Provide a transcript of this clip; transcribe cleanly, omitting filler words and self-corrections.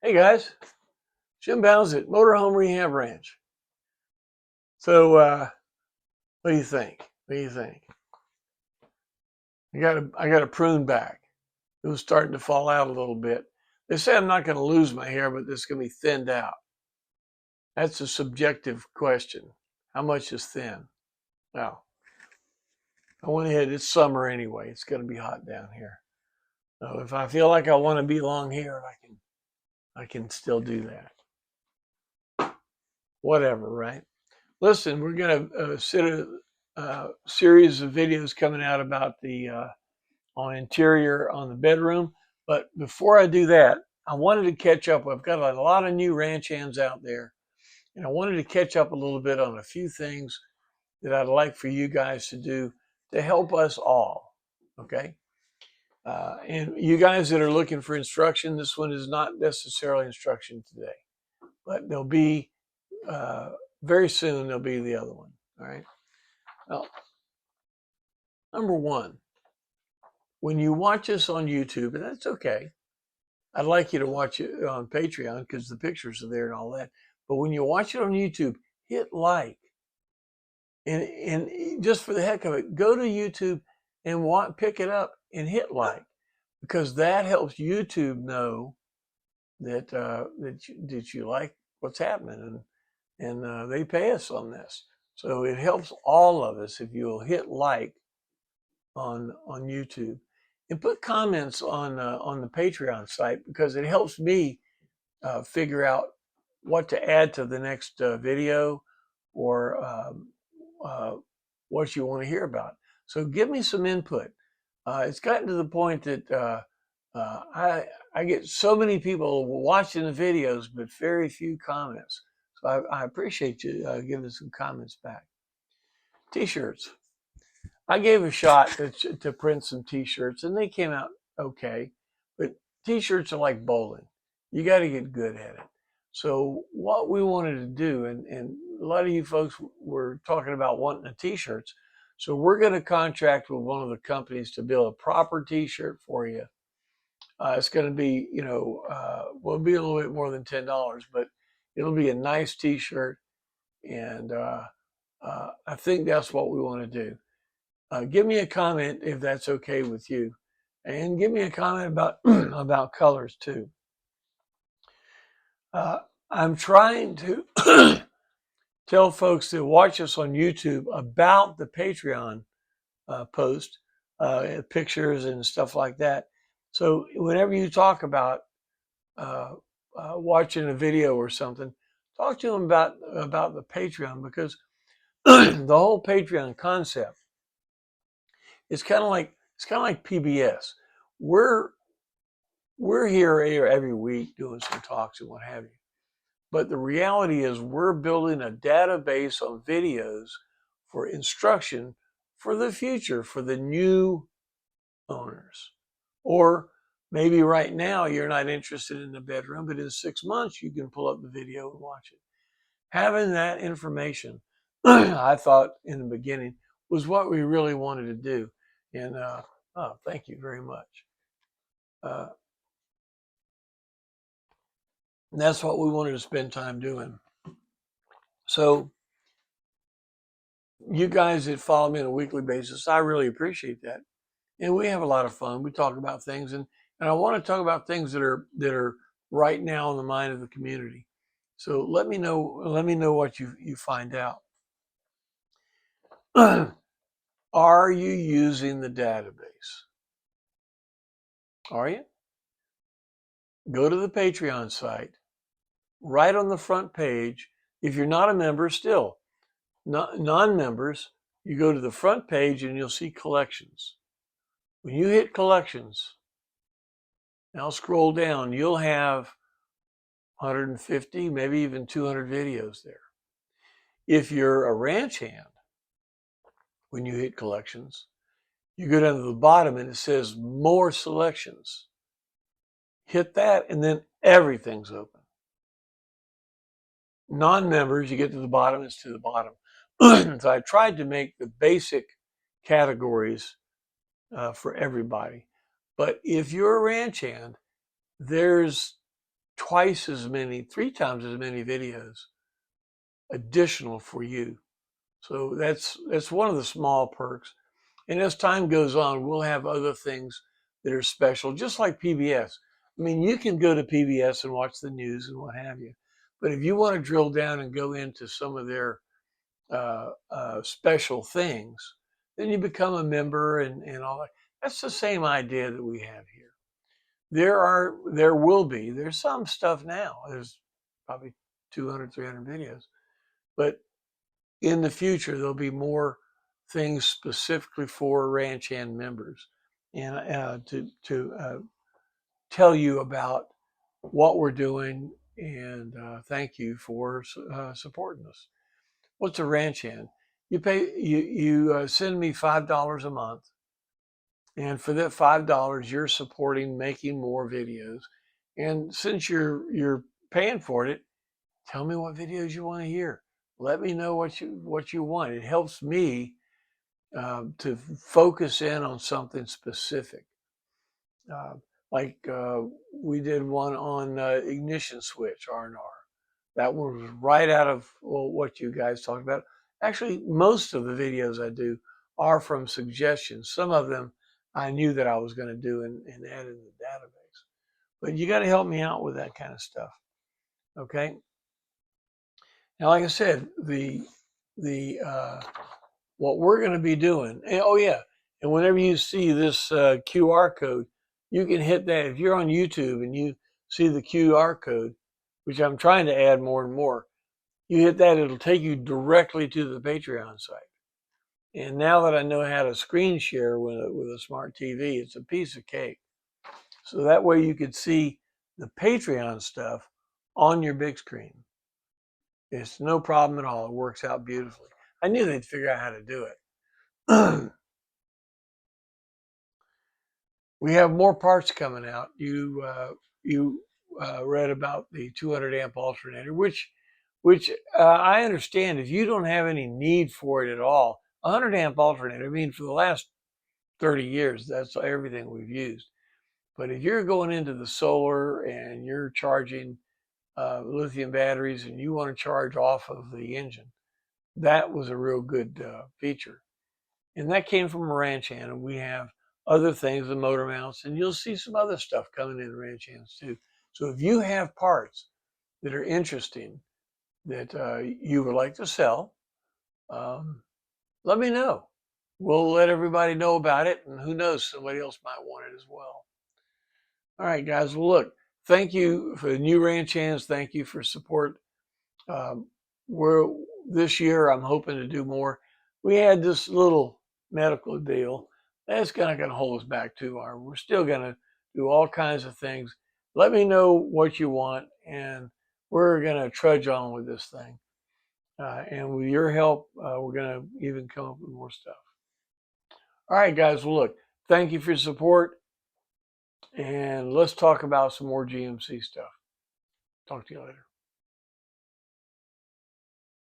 Hey guys, Jim Bounds at Motorhome Rehab Ranch. So, what do you think? What do you think? I got a prune back. It was starting to fall out a little bit. They say I'm not going to lose my hair, but it's going to be thinned out. That's a subjective question. How much is thin? Well, I went ahead. It's summer anyway. It's going to be hot down here. So if I feel like I want to be long haired, I can still do that. Whatever, right? Listen, we're going to sit a series of videos coming out about the on interior on the bedroom. But before I do that, I wanted to catch up. I've got a lot of new ranch hands out there, and I wanted to catch up a little bit on a few things that I'd like for you guys to do to help us all. Okay. And you guys that are looking for instruction, this one is not necessarily instruction today, but there'll be very soon, there'll be the other one. All right. Well, number one, when you watch us on YouTube, and that's okay, I'd like you to watch it on Patreon because the pictures are there and all that. But when you watch it on YouTube, hit like. And just for the heck of it, go to YouTube and pick it up and hit like, because that helps YouTube know that you like what's happening, and they pay us on this. So it helps all of us if you'll hit like on YouTube, and put comments on the Patreon site, because it helps me figure out what to add to the next video, or uh, what you want to hear about. So give me some input. It's gotten to the point that I get so many people watching the videos, but very few comments. So I appreciate you giving some comments back. T-shirts. I gave a shot to print some T-shirts, and they came out okay. But T-shirts are like bowling; you got to get good at it. So what we wanted to do, and a lot of you folks were talking about wanting the T-shirts, so we're going to contract with one of the companies to build a proper T-shirt for you. It's going to be, will be a little bit more than $10, but it'll be a nice T-shirt, and I think that's what we want to do. Give me a comment if that's okay with you, and give me a comment about about colors too. I'm trying to tell folks that watch us on YouTube about the Patreon post, pictures and stuff like that. So whenever you talk about watching a video or something, talk to them about the Patreon, because the whole Patreon concept is kind of like PBS. We're we're here every week doing some talks and what have you. But the reality is we're building a database of videos for instruction for the future, for the new owners. Or maybe right now you're not interested in the bedroom, but in 6 months you can pull up the video and watch it. Having that information, I thought in the beginning, was what we really wanted to do. And thank you very much. Uh, and that's what we wanted to spend time doing. So you guys that follow me on a weekly basis, I really appreciate that. And we have a lot of fun. We talk about things, and I want to talk about things that are right now in the mind of the community. So let me know what you find out. Are you using the database? Are you? Go to the Patreon site, right on the front page. If you're not a member, still, non-members, you go to the front page and you'll see collections. When you hit collections, now scroll down, you'll have 150, maybe even 200 videos there. If you're a ranch hand, when you hit collections, you go down to the bottom and it says more selections. Hit that and then everything's open. Non-members, you get to the bottom, it's to the bottom. So I tried to make the basic categories for everybody. But if you're a ranch hand, there's twice as many, 3 times as many videos additional for you. So that's one of the small perks. And as time goes on, we'll have other things that are special, just like PBS. I mean, you can go to PBS and watch the news and what have you. But if you want to drill down and go into some of their special things, then you become a member and all that. That's the same idea that we have here. There's some stuff now. There's probably 200, 300 videos. But in the future, there'll be more things specifically for ranch hand members, and to tell you about what we're doing, and thank you for supporting us. What's a ranch hand? You send me $5 a month, and for that $5, you're supporting making more videos. And since you're paying for it, tell me what videos you want to hear. Let me know what you want. It helps me to focus in on something specific. Uh, like we did one on ignition switch R&R. That one was right out of what you guys talked about. Actually, most of the videos I do are from suggestions. Some of them I knew that I was going to do and add in the database. But you got to help me out with that kind of stuff. Okay. Now, like I said, the what we're going to be doing. And, oh yeah, and whenever you see this QR code, you can hit that. If you're on YouTube and you see the QR code, which I'm trying to add more and more, you hit that, it'll take you directly to the Patreon site. And now that I know how to screen share with a smart TV, it's a piece of cake. So that way you could see the Patreon stuff on your big screen. It's no problem at all. It works out beautifully. I knew they'd figure out how to do it. We have more parts coming out. You read about the 200 amp alternator, which I understand. If you don't have any need for it at all, 100 amp alternator. I mean, for the last 30 years, that's everything we've used. But if you're going into the solar and you're charging lithium batteries and you want to charge off of the engine, that was a real good feature. And that came from a ranch hand, and we have other things, the motor mounts, and you'll see some other stuff coming in ranch hands too. So if you have parts that are interesting that you would like to sell, let me know. We'll let everybody know about it, and who knows, somebody else might want it as well. All right, guys. Well, look, thank you for the new ranch hands. Thank you for support. This year, I'm hoping to do more. We had this little medical deal. That's not going to hold us back too hard. We're still going to do all kinds of things. Let me know what you want, and we're going to trudge on with this thing. And with your help, we're going to even come up with more stuff. All right, guys. Well, look, thank you for your support, and let's talk about some more GMC stuff. Talk to you later.